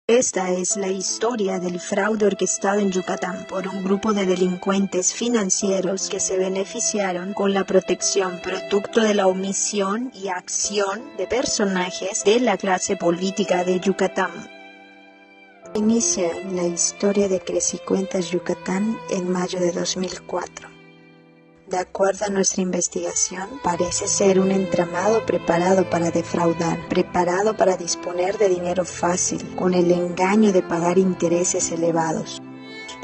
Esta es la historia del fraude orquestado en Yucatán por un grupo de delincuentes financieros que se beneficiaron con la protección producto de la omisión y acción de personajes de la clase política de Yucatán. Inicia la historia de Crecicuentas Yucatán en mayo de 2004. De acuerdo a nuestra investigación, parece ser un entramado preparado para defraudar, preparado para disponer de dinero fácil, con el engaño de pagar intereses elevados.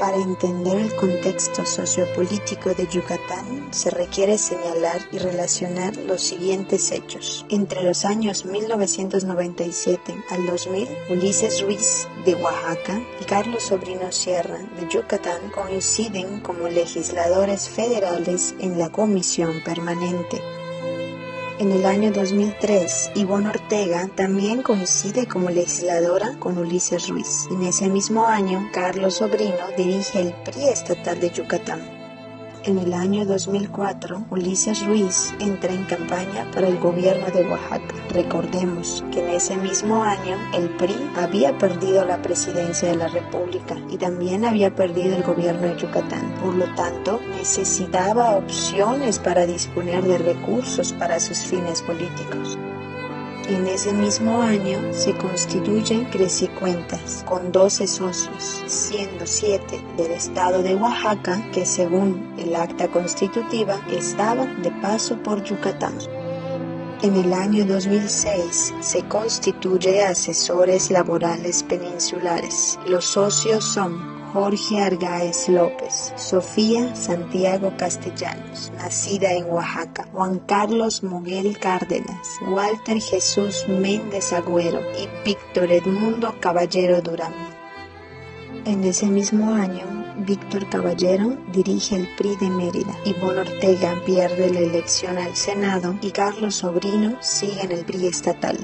Para entender el contexto sociopolítico de Yucatán, se requiere señalar y relacionar los siguientes hechos. Entre los años 1997 al 2000, Ulises Ruiz, de Oaxaca, y Carlos Sobrino Sierra, de Yucatán, coinciden como legisladores federales en la Comisión Permanente. En el año 2003, Ivonne Ortega también coincide como legisladora con Ulises Ruiz. En ese mismo año, Carlos Sobrino dirige el PRI estatal de Yucatán. En el año 2004, Ulises Ruiz entra en campaña para el gobierno de Oaxaca. Recordemos que en ese mismo año el PRI había perdido la presidencia de la República y también había perdido el gobierno de Yucatán. Por lo tanto, necesitaba opciones para disponer de recursos para sus fines políticos. En ese mismo año se constituye Crecicuentas con 12 socios, siendo 7 del estado de Oaxaca, que según el acta constitutiva estaban de paso por Yucatán. En el año 2006 se constituye Asesores Laborales Peninsulares. Los socios son Jorge Argáez López, Sofía Santiago Castellanos, nacida en Oaxaca, Juan Carlos Moguel Cárdenas, Walter Jesús Méndez Agüero y Víctor Edmundo Caballero Durán. En ese mismo año, Víctor Caballero dirige el PRI de Mérida, Ivonne Ortega pierde la elección al Senado y Carlos Sobrino sigue en el PRI estatal.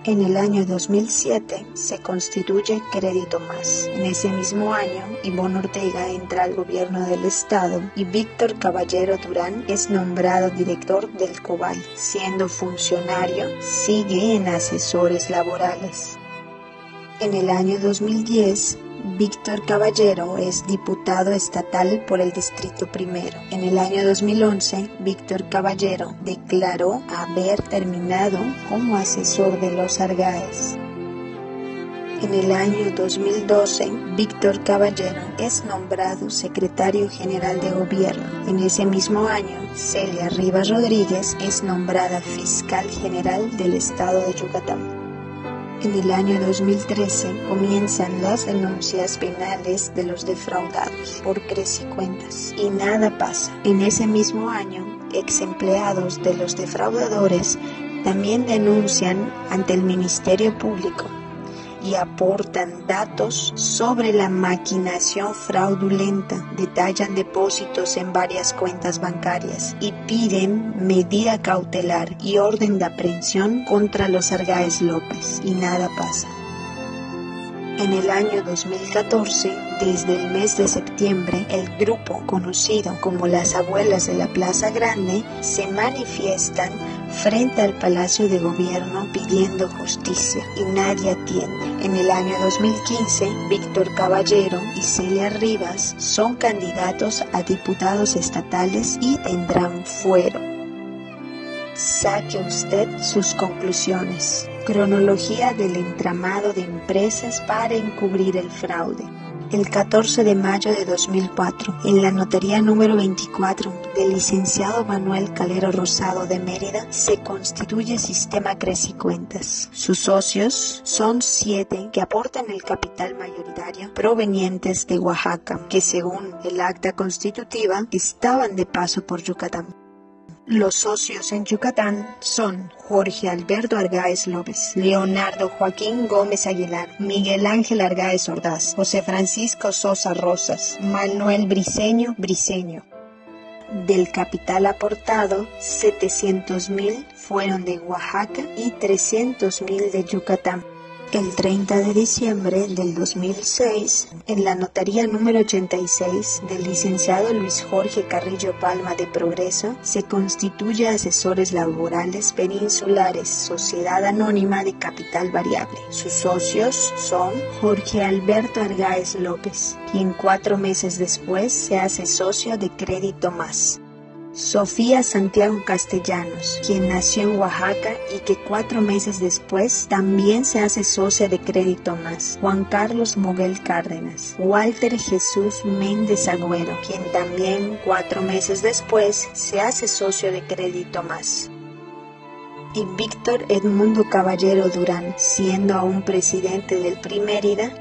En el año 2007 se constituye Crédito Más. En ese mismo año, Ivonne Ortega entra al gobierno del estado y Víctor Caballero Durán es nombrado director del COBAI. Siendo funcionario, sigue en Asesores Laborales. En el año 2010, Víctor Caballero es diputado estatal por el Distrito Primero. En el año 2011, Víctor Caballero declaró haber terminado como asesor de los Argáez. En el año 2012, Víctor Caballero es nombrado secretario general de gobierno. En ese mismo año, Celia Rivas Rodríguez es nombrada fiscal general del estado de Yucatán. En el año 2013 comienzan las denuncias penales de los defraudados por Crecicuentas y nada pasa. En ese mismo año, ex empleados de los defraudadores también denuncian ante el Ministerio Público y aportan datos sobre la maquinación fraudulenta, detallan depósitos en varias cuentas bancarias y piden medida cautelar y orden de aprehensión contra los Argáez López y nada pasa. En el año 2014, desde el mes de septiembre, el grupo conocido como las Abuelas de la Plaza Grande se manifiestan frente al Palacio de Gobierno pidiendo justicia y nadie atiende. En el año 2015, Víctor Caballero y Celia Rivas son candidatos a diputados estatales y tendrán fuero. Saque usted sus conclusiones. Cronología del entramado de empresas para encubrir el fraude. El 14 de mayo de 2004, en la notaría número 24 del licenciado Manuel Calero Rosado de Mérida, se constituye Sistema Crecicuentas. Sus socios son 7 que aportan el capital mayoritario provenientes de Oaxaca, que según el acta constitutiva estaban de paso por Yucatán. Los socios en Yucatán son Jorge Alberto Argáez López, Leonardo Joaquín Gómez Aguilar, Miguel Ángel Argáez Ordaz, José Francisco Sosa Rosas, Manuel Briceño. Del capital aportado, 700,000 fueron de Oaxaca y 300,000 de Yucatán. El 30 de diciembre del 2006, en la notaría número 86 del licenciado Luis Jorge Carrillo Palma de Progreso, se constituye Asesores Laborales Peninsulares, Sociedad Anónima de Capital Variable. Sus socios son Jorge Alberto Argáez López, quien 4 meses después se hace socio de Crédito Más. Sofía Santiago Castellanos, quien nació en Oaxaca y que 4 meses después también se hace socia de Crédito Más. Juan Carlos Moguel Cárdenas. Walter Jesús Méndez Agüero, quien también 4 meses después se hace socio de Crédito Más. Y Víctor Edmundo Caballero Durán, siendo aún presidente del Primérida.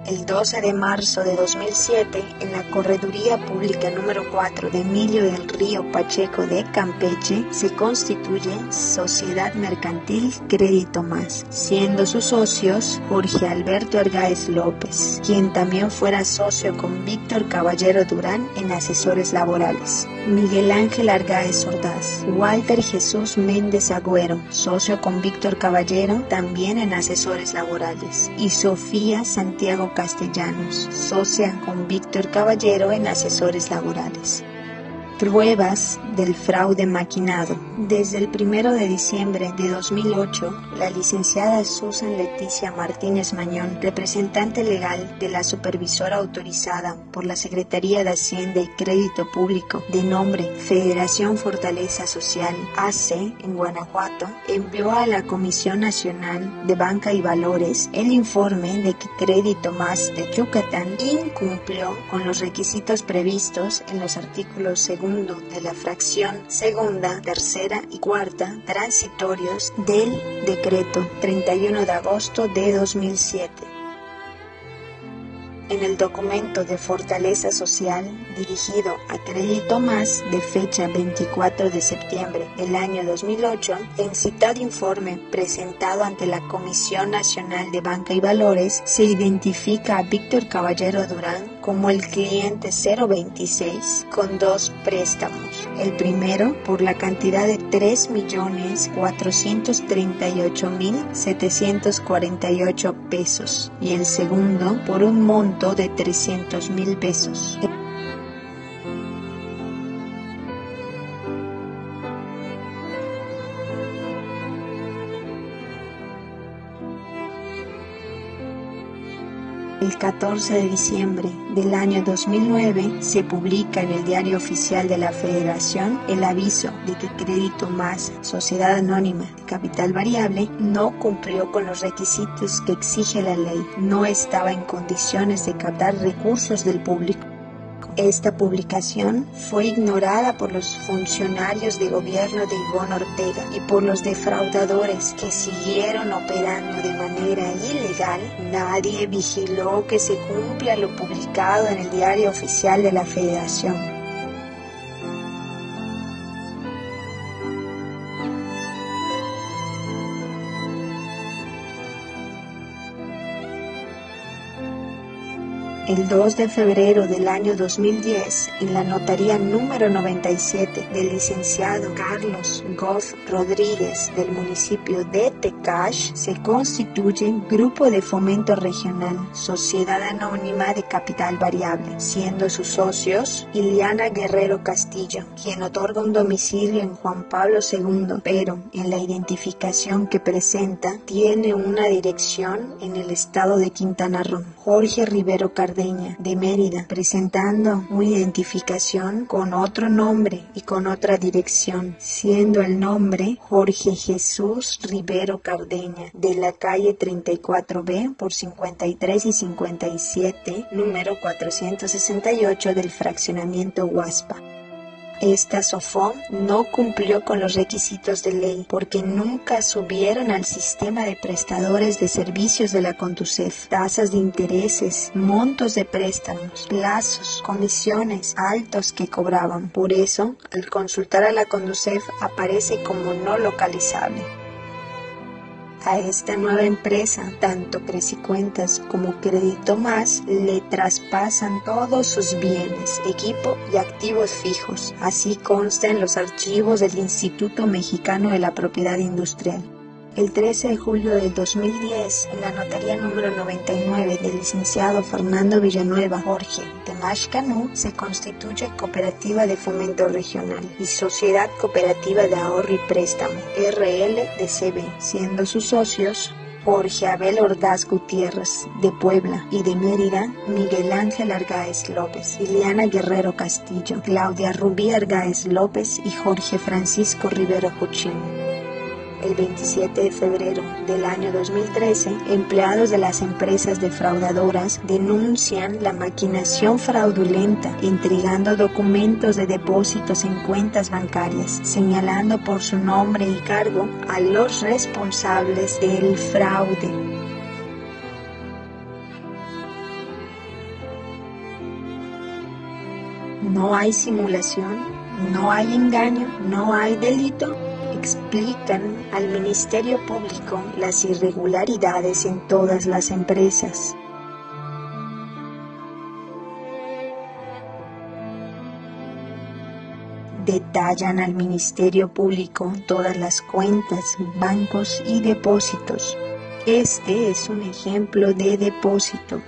El 12 de marzo de 2007, en la Correduría Pública número 4 de Emilio del Río Pacheco de Campeche, se constituye Sociedad Mercantil Crédito Más, siendo sus socios Jorge Alberto Argáez López, quien también fuera socio con Víctor Caballero Durán en Asesores Laborales. Miguel Ángel Argáez Ordaz. Walter Jesús Méndez Agüero, socio con Víctor Caballero, también en Asesores Laborales. Y Sofía Santiago Castellanos, socia con Víctor Caballero en Asesores Laborales. Pruebas del fraude maquinado. Desde el 1 de diciembre de 2008, la licenciada Susan Leticia Martínez Mañón, representante legal de la supervisora autorizada por la Secretaría de Hacienda y Crédito Público de nombre Federación Fortaleza Social AC en Guanajuato, envió a la Comisión Nacional de Banca y Valores el informe de que Crédito Más de Yucatán incumplió con los requisitos previstos en los artículos segundo de la fracción segunda, tercera y cuarta transitorios del decreto 31 de agosto de 2007. En el documento de Fortaleza Social dirigido a Crédito Más de fecha 24 de septiembre del año 2008, en citado informe presentado ante la Comisión Nacional de Banca y Valores, se identifica a Víctor Caballero Durán como el cliente 026 con 2 préstamos. El primero por la cantidad de 3.438.748 pesos y el segundo por un monto de 300,000 pesos. El 14 de diciembre del año 2009 se publica en el Diario Oficial de la Federación el aviso de que Crédito Más, Sociedad Anónima de Capital Variable, no cumplió con los requisitos que exige la ley, no estaba en condiciones de captar recursos del público. Esta publicación fue ignorada por los funcionarios de gobierno de Ivonne Ortega y por los defraudadores que siguieron operando de manera ilegal. Nadie vigiló que se cumpla lo publicado en el Diario Oficial de la Federación. El 2 de febrero del año 2010, en la notaría número 97 del licenciado Carlos Goff Rodríguez del municipio de Tecash, se constituye Grupo de Fomento Regional, Sociedad Anónima de Capital Variable, siendo sus socios Iliana Guerrero Castillo, quien otorga un domicilio en Juan Pablo II, pero en la identificación que presenta tiene una dirección en el estado de Quintana Roo. Jorge Rivero Cardeña de Mérida, presentando una identificación con otro nombre y con otra dirección, siendo el nombre Jorge Jesús Rivero Cardeña, de la calle 34B por 53 y 57, número 468 del fraccionamiento Huaspa. Esta SOFOM no cumplió con los requisitos de ley porque nunca subieron al sistema de prestadores de servicios de la Conducef tasas de intereses, montos de préstamos, plazos, comisiones altos que cobraban. Por eso, al consultar a la Conducef aparece como no localizable. A esta nueva empresa, tanto Crecicuentas como Crédito Más le traspasan todos sus bienes, equipo y activos fijos. Así consta en los archivos del Instituto Mexicano de la Propiedad Industrial. El 13 de julio del 2010, en la notaría número 99 del licenciado Fernando Villanueva Jorge de Mashcanú, se constituye Cooperativa de Fomento Regional y Sociedad Cooperativa de Ahorro y Préstamo, RLDCB, siendo sus socios Jorge Abel Ordaz Gutiérrez, de Puebla, y de Mérida, Miguel Ángel Argáez López, Liliana Guerrero Castillo, Claudia Rubí Argáez López y Jorge Francisco Rivero Juchín. El 27 de febrero del año 2013, empleados de las empresas defraudadoras denuncian la maquinación fraudulenta, entregando documentos de depósitos en cuentas bancarias, señalando por su nombre y cargo a los responsables del fraude. No hay simulación, no hay engaño, no hay delito. Explican al Ministerio Público las irregularidades en todas las empresas. Detallan al Ministerio Público todas las cuentas, bancos y depósitos. Este es un ejemplo de depósito.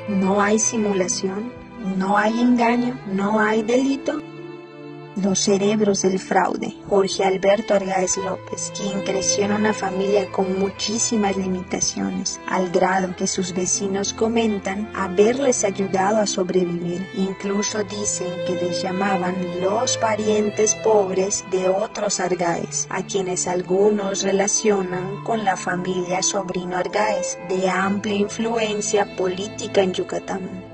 No hay simulación. No hay engaño, no hay delito. Los cerebros del fraude. Jorge Alberto Argáez López, quien creció en una familia con muchísimas limitaciones, al grado que sus vecinos comentan haberles ayudado a sobrevivir. Incluso dicen que les llamaban los parientes pobres de otros Argáez, a quienes algunos relacionan con la familia Sobrino Argáez, de amplia influencia política en Yucatán.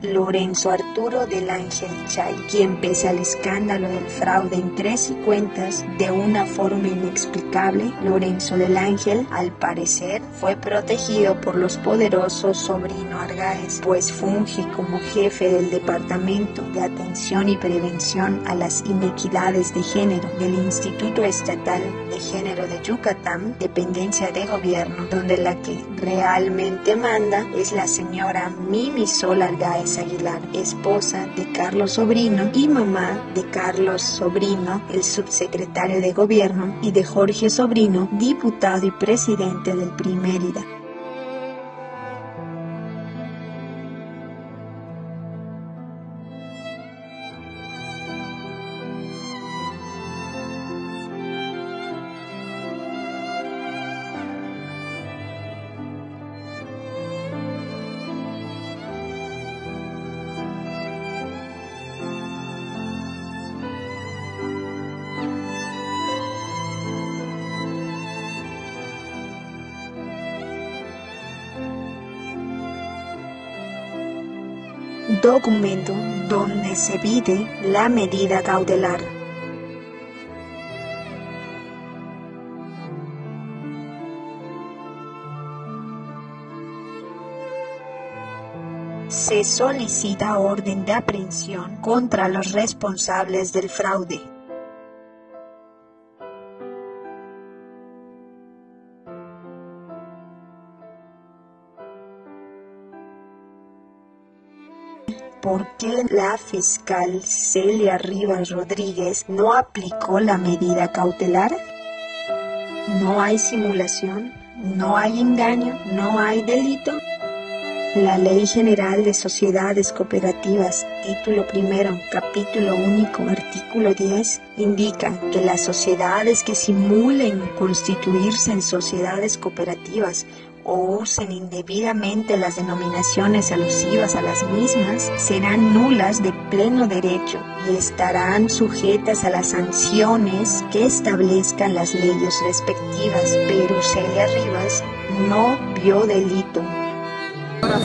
Lorenzo Arturo del Ángel Chay, quien pese al escándalo del fraude en 13 cuentas, de una forma inexplicable, Lorenzo del Ángel, al parecer, fue protegido por los poderosos Sobrino Argáez, pues funge como jefe del Departamento de Atención y Prevención a las Inequidades de Género del Instituto Estatal de Género de Yucatán, dependencia de gobierno, donde la que realmente manda es la señora Mimi Sol Argáez Aguilar, esposa de Carlos Sobrino y mamá de Carlos Sobrino, el subsecretario de Gobierno, y de Jorge Sobrino, diputado y presidente del PRI Mérida. Documento donde se pide la medida cautelar. Se solicita orden de aprehensión contra los responsables del fraude. ¿Por qué la fiscal Celia Rivas Rodríguez no aplicó la medida cautelar? No hay simulación, no hay engaño, no hay delito. La Ley General de Sociedades Cooperativas, título primero, capítulo único, artículo 10, indica que las sociedades que simulen constituirse en sociedades cooperativas o usen indebidamente las denominaciones alusivas a las mismas, serán nulas de pleno derecho y estarán sujetas a las sanciones que establezcan las leyes respectivas, pero Celia Rivas no vio delito.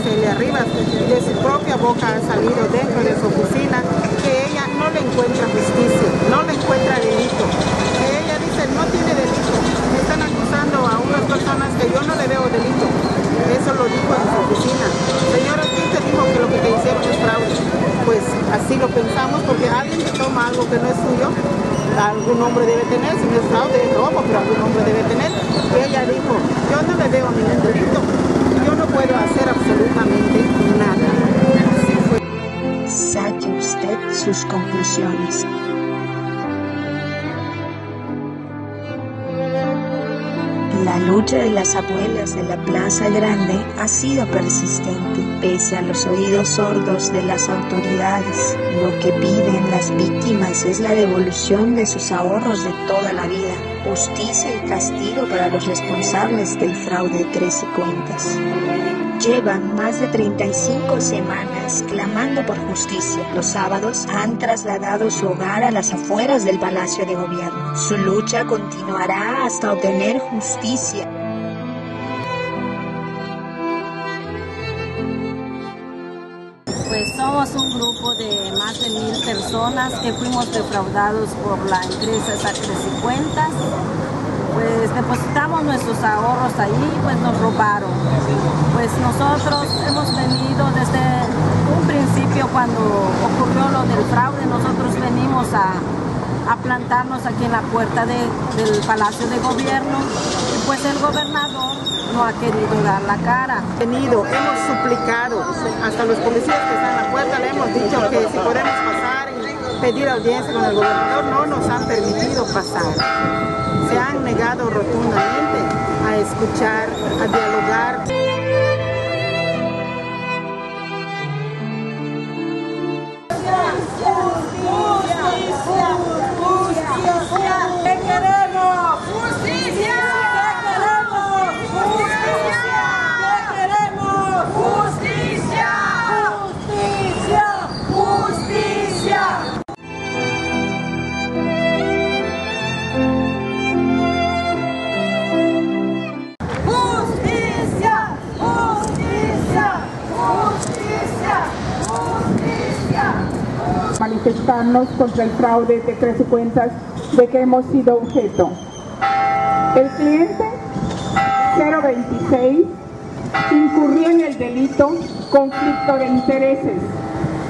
Celia Rivas, de su propia boca ha salido dentro de su oficina que ella no le encuentra justicia, no le encuentra delito, que ella dice no tiene delito, me están acusando a unas personas que yo no le veo delito. Eso lo dijo en su oficina. Señora, ¿quién te dijo que lo que te hicieron es fraude? Pues así lo pensamos, porque alguien que toma algo que no es suyo, algún nombre debe tener, si no es fraude, es robo, pero algún nombre debe tener. Y ella dijo, yo no le veo ningún delito, yo no puedo hacer absolutamente nada. Así fue. Saque usted usted sus conclusiones. La lucha de las abuelas de la Plaza Grande ha sido persistente, pese a los oídos sordos de las autoridades. Lo que piden las víctimas es la devolución de sus ahorros de toda la vida, justicia y castigo para los responsables del fraude de 13 cuentas. Llevan más de 35 semanas clamando por justicia. Los sábados han trasladado su hogar a las afueras del Palacio de Gobierno. Su lucha continuará hasta obtener justicia. Pues somos un grupo de más de 1000 personas que fuimos defraudados por la empresa Crecicuentas. Pues depositamos nuestros ahorros ahí, pues nos robaron. Pues nosotros hemos venido desde un principio, cuando ocurrió lo del fraude, nosotros venimos a plantarnos aquí en la puerta del Palacio de Gobierno, y pues el gobernador no ha querido dar la cara. Hemos suplicado, hasta los policías que están en la puerta le hemos dicho que si podemos pasar y pedir audiencia con el gobernador, no nos han permitido pasar. Se han negado rotundamente a escuchar, a dialogar. ¿Qué queremos? ¡Justicia! ¿Qué queremos? ¡Justicia! ¿Qué queremos? ¡Justicia! ¡Justicia! ¡Justicia! Manifestarnos contra el fraude de Crecicuentas de que hemos sido objeto. El cliente 026 incurrió en el delito conflicto de intereses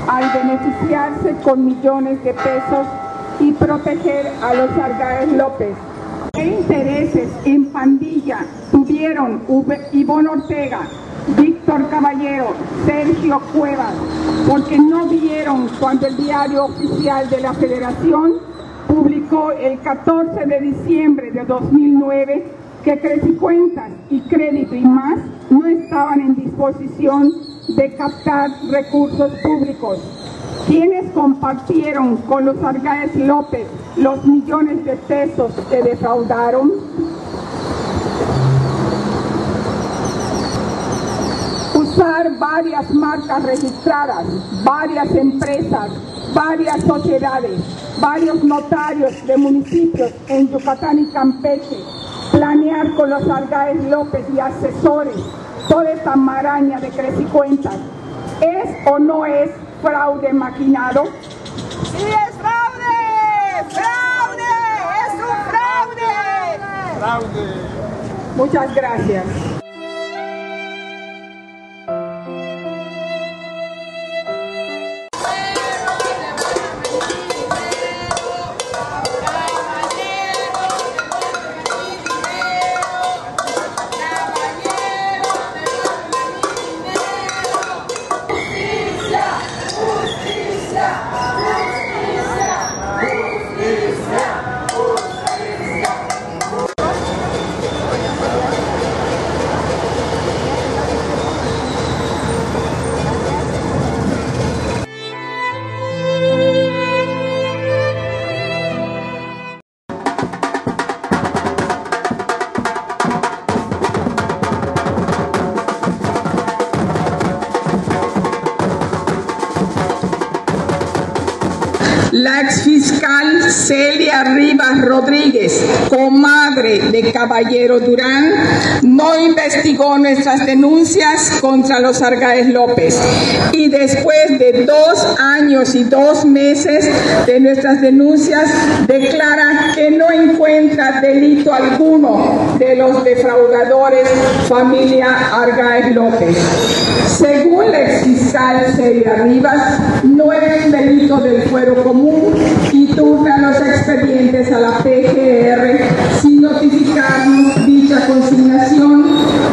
al beneficiarse con millones de pesos y proteger a los Argáez López. ¿Qué intereses en pandilla tuvieron Ivonne Ortega, Víctor Caballero, Sergio Cuevas, porque no vieron cuando el Diario Oficial de la Federación publicó el 14 de diciembre de 2009 que Crecicuentas y Crédito y Más no estaban en disposición de captar recursos públicos? ¿Quiénes compartieron con los Argáez López los millones de pesos que defraudaron? Usar varias marcas registradas, varias empresas, varias sociedades, varios notarios de municipios en Yucatán y Campeche, planear con los Argáez López y asesores toda esta maraña de Crecicuentas, ¿es o no es fraude maquinado? ¡Sí es fraude! ¡Fraude! ¡Es un fraude! ¡Fraude! Muchas gracias. La exfiscal Celia Rivas Rodríguez, comadre de Caballero Durán, no investigó nuestras denuncias contra los Argáez López, y después de 2 años y 2 meses de nuestras denuncias declara que no encuentra delito alguno de los defraudadores familia Argáez López. Según la exfiscal Celia Rivas, no es un delito del fuero común y turna los expedientes a la PGR sin notificarnos dicha consignación,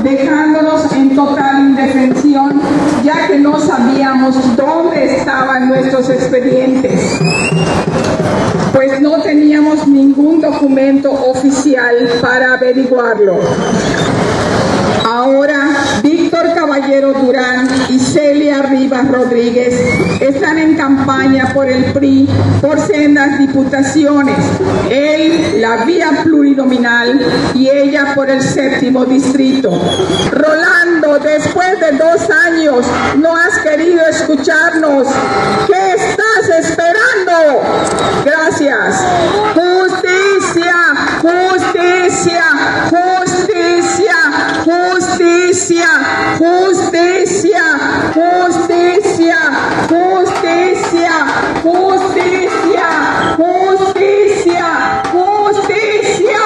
dejándonos en total indefensión, ya que no sabemos sabíamos dónde estaban nuestros expedientes, pues no teníamos ningún documento oficial para averiguarlo. Ahora, Víctor Caballero Durán y Celia Rivas Rodríguez están en campaña por el PRI por sendas diputaciones. Él, la vía plurinominal, y ella por el 7º distrito. Rolando, después de 2 años, no has querido escucharnos. ¿Qué estás esperando? Gracias. Justicia, justicia, justicia, justicia, justicia, justicia, justicia, justicia, justicia, justicia.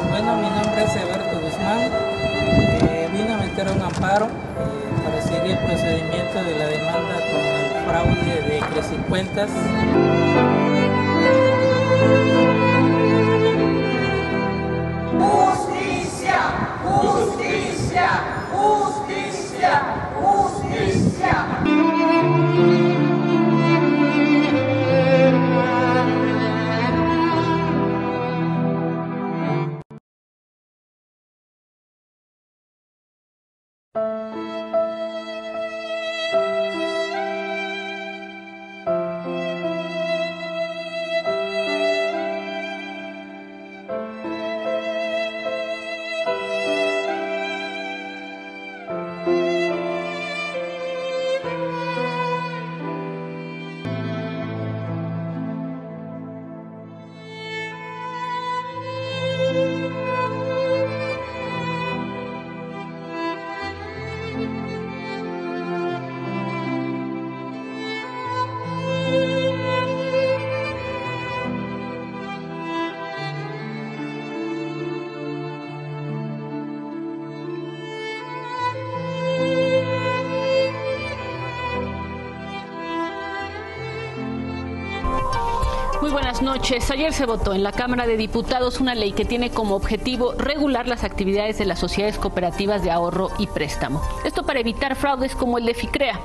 Bueno, mi nombre es Eberto Guzmán. Vine a meter un amparo para seguir el procedimiento de la demanda con el fraude de Crecicuentas. Justicia, justicia, justicia, justicia. Muy buenas noches. Ayer se votó en la Cámara de Diputados una ley que tiene como objetivo regular las actividades de las sociedades cooperativas de ahorro y préstamo. Esto para evitar fraudes como el de FICREA.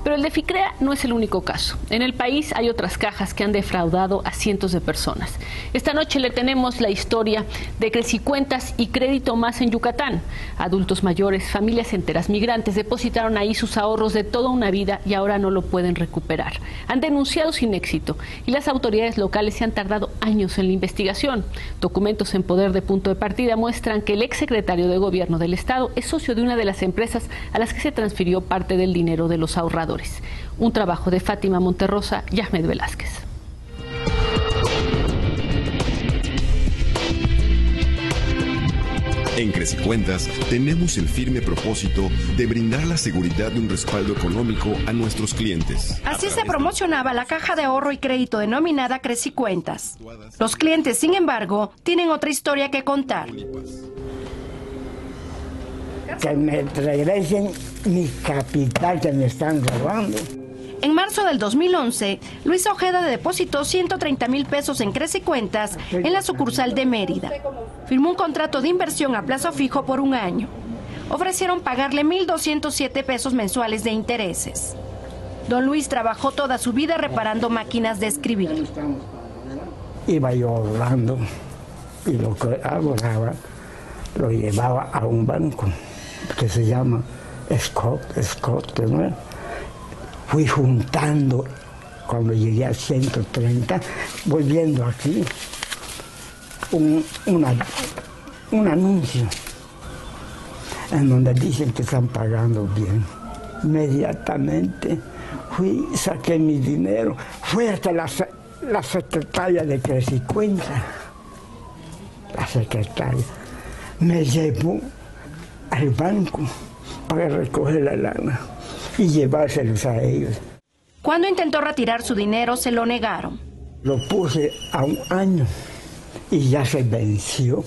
Pero el de FICREA no es el único caso. En el país hay otras cajas que han defraudado a cientos de personas. Esta noche le tenemos la historia de Crecicuentas y Crédito Más en Yucatán. Adultos mayores, familias enteras, migrantes depositaron ahí sus ahorros de toda una vida y ahora no lo pueden recuperar. Han denunciado sin éxito y las autoridades locales se han tardado años en la investigación. Documentos en poder de Punto de Partida muestran que el exsecretario de Gobierno del Estado es socio de una de las empresas a las que se transfirió parte del dinero de los ahorradores. Un trabajo de Fátima Monterrosa y Ahmed Velázquez. En Crecicuentas tenemos el firme propósito de brindar la seguridad de un respaldo económico a nuestros clientes. Así se promocionaba la caja de ahorro y crédito denominada Crecicuentas. Los clientes, sin embargo, tienen otra historia que contar. Que me regresen mi capital que me están robando. En marzo del 2011, Luis Ojeda depositó 130,000 pesos en Crecicuentas en la sucursal de Mérida. Firmó un contrato de inversión a plazo fijo por 1 año. Ofrecieron pagarle 1,207 pesos mensuales de intereses. Don Luis trabajó toda su vida reparando máquinas de escribir. Iba yo ahorrando y lo que ahorraba lo llevaba a un banco que se llama Scott, ¿no? Fui juntando, cuando llegué a 130, volviendo aquí, un anuncio en donde dicen que están pagando bien. Inmediatamente fui, saqué mi dinero, fui hasta la secretaria de Crecicuenta. La secretaria me llevó al banco para recoger la lana y llevárselos a ellos. Cuando intentó retirar su dinero, se lo negaron. Lo puse a 1 año y ya se venció.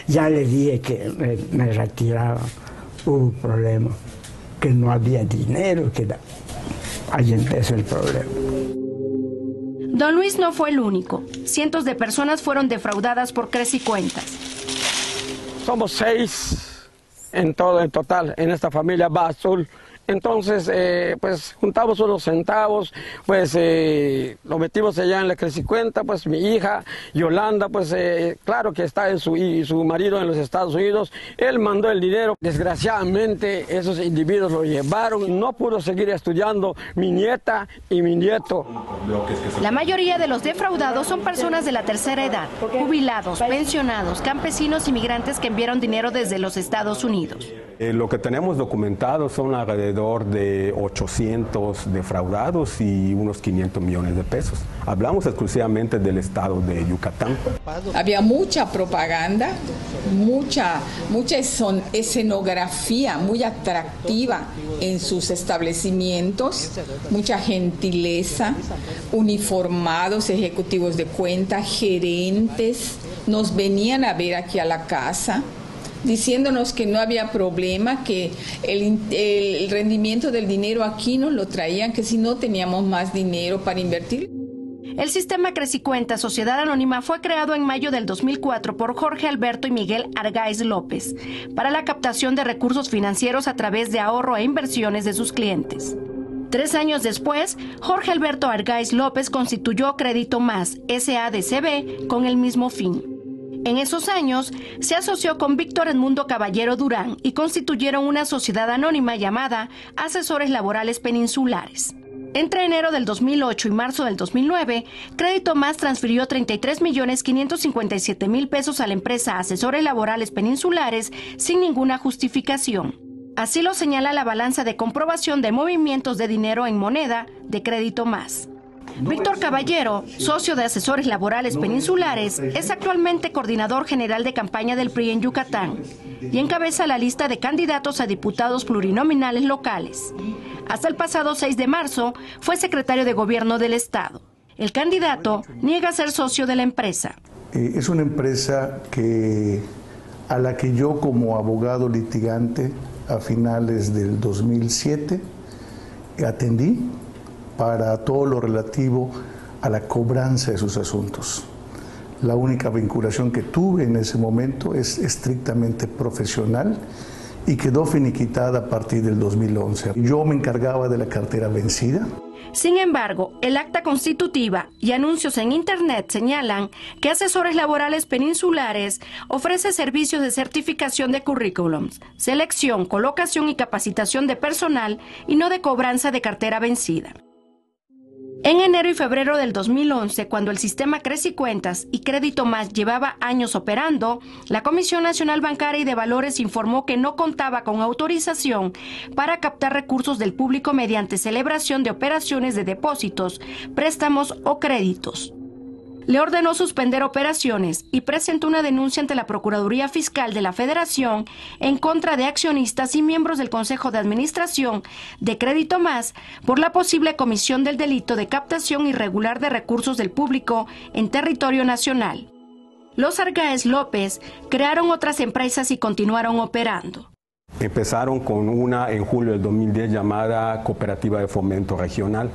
Ya le dije que me retiraba. Hubo un problema, que no había dinero, ahí empezó el problema. Don Luis no fue el único. Cientos de personas fueron defraudadas por Crecicuentas. Somos 6 en total, en esta familia Bastul. Entonces, pues juntamos unos centavos, pues lo metimos allá en la Crecicuenta, pues mi hija Yolanda, pues claro que está y su marido en los Estados Unidos, él mandó el dinero. Desgraciadamente esos individuos lo llevaron, no pudo seguir estudiando mi nieta y mi nieto. La mayoría de los defraudados son personas de la tercera edad, jubilados, pensionados, campesinos y migrantes que enviaron dinero desde los Estados Unidos. Lo que tenemos documentado son alrededor de 800 defraudados y unos 500 millones de pesos. Hablamos exclusivamente del estado de Yucatán. Había mucha propaganda, mucha escenografía muy atractiva en sus establecimientos, mucha gentileza, uniformados, ejecutivos de cuenta, gerentes, nos venían a ver aquí a la casa, diciéndonos que no había problema, que el rendimiento del dinero aquí nos lo traían, que si no teníamos más dinero para invertir. El sistema Crecicuentas Sociedad Anónima fue creado en mayo del 2004 por Jorge Alberto y Miguel Argáiz López para la captación de recursos financieros a través de ahorro e inversiones de sus clientes. 3 años después, Jorge Alberto Argáiz López constituyó Crédito Más, SADCB, con el mismo fin. En esos años, se asoció con Víctor Edmundo Caballero Durán y constituyeron una sociedad anónima llamada Asesores Laborales Peninsulares. Entre enero del 2008 y marzo del 2009, Crédito Más transfirió 33.557.000 pesos a la empresa Asesores Laborales Peninsulares sin ninguna justificación. Así lo señala la balanza de comprobación de movimientos de dinero en moneda de Crédito Más. Víctor Caballero, socio de Asesores Laborales Peninsulares, es actualmente coordinador general de campaña del PRI en Yucatán y encabeza la lista de candidatos a diputados plurinominales locales. Hasta el pasado 6 de marzo fue secretario de Gobierno del Estado. El candidato niega ser socio de la empresa. Es una empresa a la que yo, como abogado litigante a finales del 2007 atendí para todo lo relativo a la cobranza de sus asuntos. La única vinculación que tuve en ese momento es estrictamente profesional y quedó finiquitada a partir del 2011. Yo me encargaba de la cartera vencida. Sin embargo, el acta constitutiva y anuncios en Internet señalan que Asesores Laborales Peninsulares ofrece servicios de certificación de currículums, selección, colocación y capacitación de personal y no de cobranza de cartera vencida. En enero y febrero del 2011, cuando el sistema Crecicuentas y Crédito Más llevaba años operando, la Comisión Nacional Bancaria y de Valores informó que no contaba con autorización para captar recursos del público mediante celebración de operaciones de depósitos, préstamos o créditos. Le ordenó suspender operaciones y presentó una denuncia ante la Procuraduría Fiscal de la Federación en contra de accionistas y miembros del Consejo de Administración de Crédito Más por la posible comisión del delito de captación irregular de recursos del público en territorio nacional. Los Argáiz López crearon otras empresas y continuaron operando. Empezaron con una en julio del 2010 llamada Cooperativa de Fomento Regional.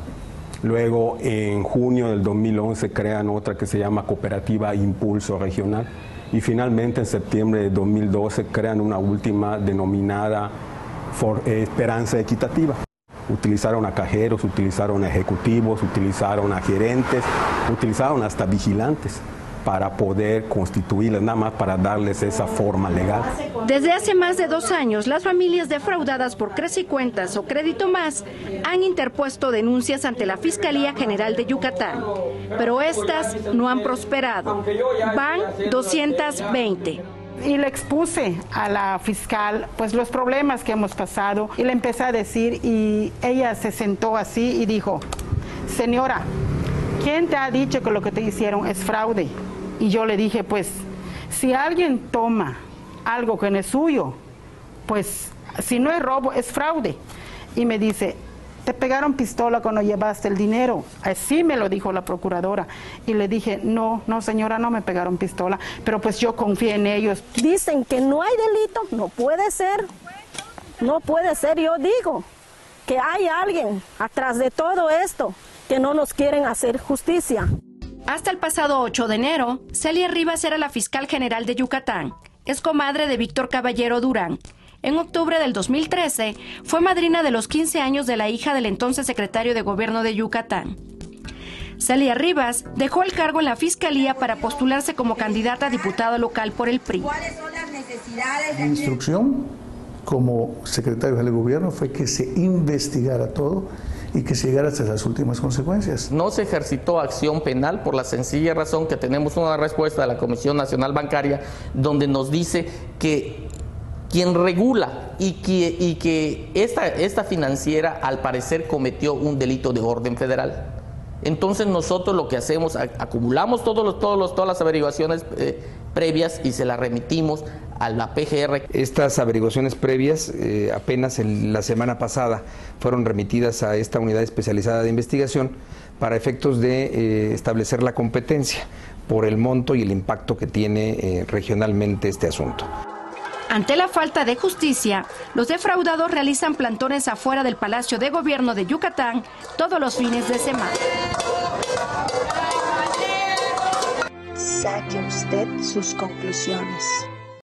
Luego, en junio del 2011, crean otra que se llama Cooperativa Impulso Regional. Y finalmente, en septiembre de 2012, crean una última denominada Esperanza Equitativa. Utilizaron a cajeros, utilizaron a ejecutivos, utilizaron a gerentes, utilizaron hasta vigilantes. para poder constituirlas, nada más para darles esa forma legal. Desde hace más de 2 años, las familias defraudadas por Crecicuentas o Crédito Más han interpuesto denuncias ante la Fiscalía General de Yucatán, pero estas no han prosperado. Van 220. Y le expuse a la fiscal pues los problemas que hemos pasado y le empecé a decir, y ella se sentó así y dijo: señora, ¿quién te ha dicho que lo que te hicieron es fraude? Y yo le dije, pues, si alguien toma algo que no es suyo, pues, si no es robo, es fraude. Y me dice, te pegaron pistola cuando llevaste el dinero. Así me lo dijo la procuradora. Y le dije, no, señora, no me pegaron pistola, pero pues yo confié en ellos. Dicen que no hay delito, no puede ser. No puede ser, yo digo que hay alguien atrás de todo esto que no nos quieren hacer justicia. Hasta el pasado 8 de enero, Celia Rivas era la fiscal general de Yucatán. Es comadre de Víctor Caballero Durán. En octubre del 2013, fue madrina de los 15 años de la hija del entonces secretario de Gobierno de Yucatán. Celia Rivas dejó el cargo en la Fiscalía para postularse como candidata a diputada local por el PRI. ¿Cuáles son las necesidades? Mi instrucción como secretario del Gobierno fue que se investigara todo y que se llegara hasta las últimas consecuencias. No se ejercitó acción penal por la sencilla razón que tenemos una respuesta de la Comisión Nacional Bancaria donde nos dice que quien regula y que esta financiera al parecer cometió un delito de orden federal. Entonces nosotros lo que hacemos, acumulamos todas las averiguaciones previas y se las remitimos a la PGR. Estas averiguaciones previas apenas la semana pasada fueron remitidas a esta unidad especializada de investigación para efectos de establecer la competencia por el monto y el impacto que tiene regionalmente este asunto. Ante la falta de justicia, los defraudados realizan plantones afuera del Palacio de Gobierno de Yucatán todos los fines de semana. Saque usted sus conclusiones.